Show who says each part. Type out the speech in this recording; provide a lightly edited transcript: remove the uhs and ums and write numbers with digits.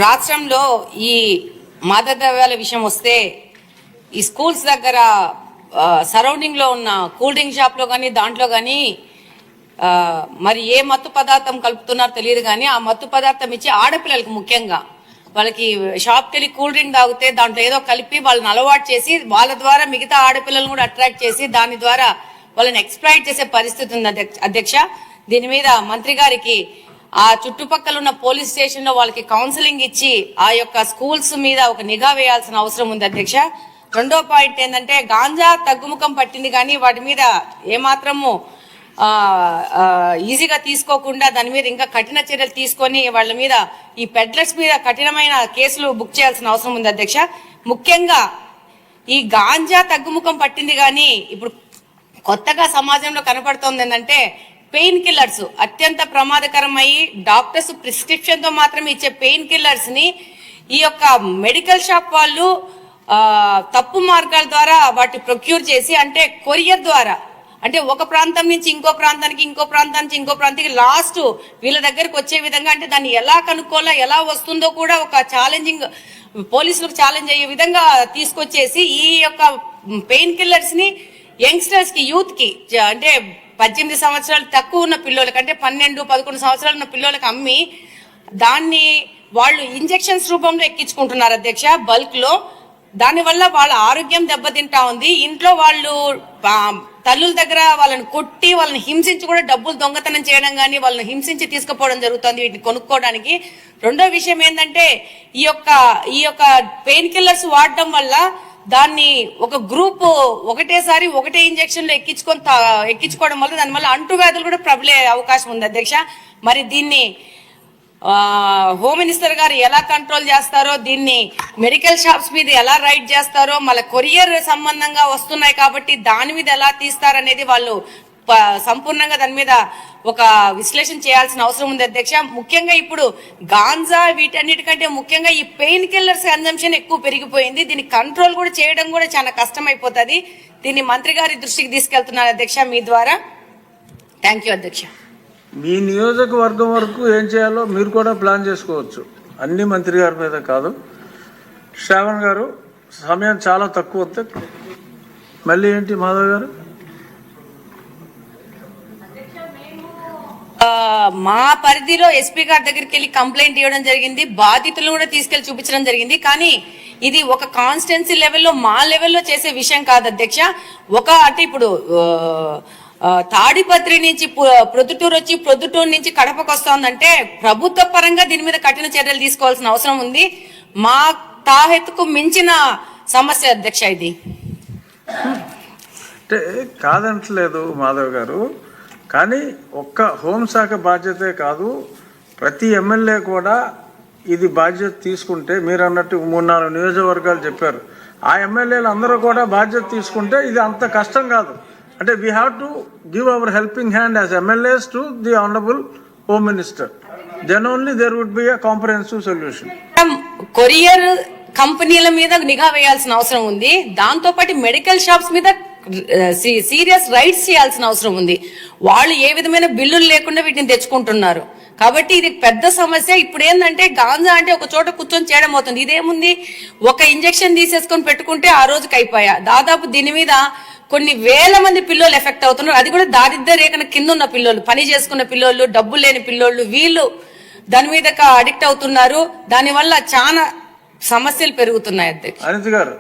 Speaker 1: రాష్ట్రంలో ఈ మాదక ద్రవ్యాల విషయం వస్తే ఈ స్కూల్స్ దగ్గర సరౌండింగ్ లో ఉన్న కూల్ డ్రింక్ షాప్ లో కానీ దాంట్లో కానీ మరి ఏ మత్తు పదార్థం కలుపుతున్నారో తెలియదు కానీ ఆ మత్తు పదార్థం ఇచ్చి ఆడపిల్లలకు ముఖ్యంగా వాళ్ళకి షాప్కి వెళ్ళి కూల్ డ్రింక్ తాగితే దాంట్లో ఏదో కలిపి వాళ్ళని అలవాటు చేసి వాళ్ళ ద్వారా మిగతా ఆడపిల్లలను కూడా అట్రాక్ట్ చేసి దాని ద్వారా వాళ్ళని ఎక్స్ప్లాయిట్ చేసే పరిస్థితి ఉంది అధ్యక్ష. దీని మీద మంత్రి గారికి ఆ చుట్టుపక్కల ఉన్న పోలీస్ స్టేషన్ లో వాళ్ళకి కౌన్సిలింగ్ ఇచ్చి ఆ యొక్క స్కూల్స్ మీద ఒక నిఘా వేయాల్సిన అవసరం ఉంది అధ్యక్ష. రెండో పాయింట్ ఏంటంటే గాంజా తగ్గుముఖం పట్టింది కానీ వాటి మీద ఏమాత్రము ఈజీగా తీసుకోకుండా దాని మీద ఇంకా కఠిన చర్యలు తీసుకొని వాళ్ళ మీద ఈ పెడ్లర్స్ మీద కఠినమైన కేసులు బుక్ చేయాల్సిన అవసరం ఉంది అధ్యక్ష. ముఖ్యంగా ఈ గాంజా తగ్గుముఖం పట్టింది కానీ ఇప్పుడు కొత్తగా సమాజంలో కనపడుతోంది ఏంటంటే పెయిన్ కిల్లర్స్ అత్యంత ప్రమాదకరమయ్యి డాక్టర్స్ ప్రిస్క్రిప్షన్ తో మాత్రమే ఇచ్చే పెయిన్ కిల్లర్స్ ని ఈ యొక్క మెడికల్ షాప్ వాళ్ళు తప్పు మార్గాల ద్వారా వాటి ప్రొక్యూర్ చేసి అంటే కొరియర్ ద్వారా అంటే ఒక ప్రాంతం నుంచి ఇంకో ప్రాంతానికి ఇంకో ప్రాంతానికి ఇంకో ప్రాంతానికి లాస్ట్ వీళ్ళ దగ్గరకు వచ్చే విధంగా అంటే దాన్ని ఎలా కనుక్కోవాలో ఎలా వస్తుందో కూడా ఒక ఛాలెంజింగ్ పోలీసులకు ఛాలెంజ్ అయ్యే విధంగా తీసుకొచ్చేసి ఈ యొక్క పెయిన్ కిల్లర్స్ ని యంగ్స్టర్స్ కి యూత్ కి అంటే 18 సంవత్సరాలు తక్కువ ఉన్న పిల్లలకి అంటే 12-11 సంవత్సరాలు ఉన్న పిల్లలకి అమ్మి దాన్ని వాళ్ళు ఇంజెక్షన్స్ రూపంలో ఎక్కించుకుంటున్నారు అధ్యక్ష బల్క్ లో. దానివల్ల వాళ్ళ ఆరోగ్యం దెబ్బతింటా ఉంది. ఇంట్లో వాళ్ళు తల్లుల దగ్గర వాళ్ళని కొట్టి వాళ్ళని హింసించి కూడా డబ్బులు దొంగతనం చేయడం కానీ వాళ్ళని హింసించి తీసుకుపోవడం జరుగుతుంది వీటిని కొనుక్కోవడానికి. రెండో విషయం ఏంటంటే ఈ యొక్క పెయిన్ కిల్లర్స్ వాడడం వల్ల దాన్ని ఒక గ్రూప్ ఒకటేసారి ఒకటే ఇంజెక్షన్ లో ఎక్కించుకోవడం వల్ల దానివల్ల అంటువ్యాధులు కూడా ప్రబలే అవకాశం ఉంది అధ్యక్ష. మరి దీన్ని హోమ్ మినిస్టర్ గారు ఎలా కంట్రోల్ చేస్తారో దీన్ని మెడికల్ షాప్స్ మీద ఎలా రైడ్ చేస్తారో మళ్ళీ కొరియర్ సంబంధంగా వస్తున్నాయి కాబట్టి దాని మీద ఎలా తీస్తారనేది వాళ్ళు సంపూర్ణంగా దాని మీద ఒక విశ్లేషణ చేయాల్సిన అవసరం ఉంది అధ్యక్ష. ముఖ్యంగా ఇప్పుడు గాంజా వీటన్నిటికంటే ముఖ్యంగా ఈ పెయిన్ కిల్లర్స్ కన్జంప్షన్ ఎక్కువ పెరిగిపోయింది. దీన్ని కంట్రోల్ కూడా చేయడం కూడా చాలా కష్టం అయిపోతుంది. దీన్ని మంత్రి గారి దృష్టికి తీసుకెళ్తున్నారు అధ్యక్ష మీ ద్వారా. థ్యాంక్ యూ అధ్యక్ష.
Speaker 2: మీ నియోజకవర్గం వరకు ఏం చేయాలో మీరు కూడా ప్లాన్ చేసుకోవచ్చు, అన్ని మంత్రి గారి మీద కాదు. శ్రావణ్ గారు సమయం చాలా తక్కువ వస్తే మళ్ళీ ఏంటి మాధవ్ గారు
Speaker 1: మా పరిధిలో ఎస్పీ గారి దగ్గరికి వెళ్ళి కంప్లైంట్ ఇవ్వడం జరిగింది, బాధితులను కూడా తీసుకెళ్లి చూపించడం జరిగింది. కానీ ఇది ఒక కాన్స్టిట్యున్సీ లెవెల్లో మా లెవెల్లో చేసే విషయం కాదు అధ్యక్ష. అంటే ఇప్పుడు తాడిపత్రి నుంచి ప్రొద్దుటూరు వచ్చి ప్రొద్దుటూరు నుంచి కడపకు వస్తోందంటే ప్రభుత్వ పరంగా దీని మీద కఠిన చర్యలు తీసుకోవాల్సిన అవసరం ఉంది. మా తాహెత్తుకు మించిన సమస్య అధ్యక్ష ఇది.
Speaker 2: అంటే కాదంటలేదు మాధవ్ గారు, కానీ ఒక్క హోంశాఖ బాధ్యతే కాదు ప్రతి ఎమ్మెల్యే కూడా ఇది బాధ్యత తీసుకుంటే మీరు అన్నట్టు 3-4 నియోజకవర్గాలు చెప్పారు, ఆ ఎమ్మెల్యేలు అందరూ కూడా బాధ్యత తీసుకుంటే ఇది అంత కష్టం కాదు. అంటే we have to give our helping hand as MLAs to the honourable home minister, then only there would be a comprehensive solution.
Speaker 1: Courier కంపెనీల మీద నిఘా వేయాల్సిన అవసరం ఉంది. దాంతో పాటు మెడికల్ షాప్స్ మీద సీరియస్ రైట్స్ చేయాల్సిన అవసరం ఉంది. వాళ్ళు ఏ విధమైన బిల్లులు లేకుండా వీటిని తెచ్చుకుంటున్నారు కాబట్టి ఇది పెద్ద సమస్య. ఇప్పుడు ఏంటంటే గాంజా అంటే ఒక చోట కూర్చొని చేయడం అవుతుంది. ఇదేముంది, ఒక ఇంజెక్షన్ తీసేసుకొని పెట్టుకుంటే ఆ రోజుకి అయిపోయా. దాదాపు దీని మీద కొన్ని వేల మంది పిల్లలు ఎఫెక్ట్ అవుతున్నారు. అది కూడా దారిద్ర్య రేఖన కింద ఉన్న పిల్లలు, పని చేసుకున్న పిల్లలు, డబ్బులు లేని పిల్లలు, వీళ్ళు దాని మీద అడిక్ట్ అవుతున్నారు. దానివల్ల చాలా సమస్యలు పెరుగుతున్నాయి అధ్యక్ష.
Speaker 2: అనిత గారు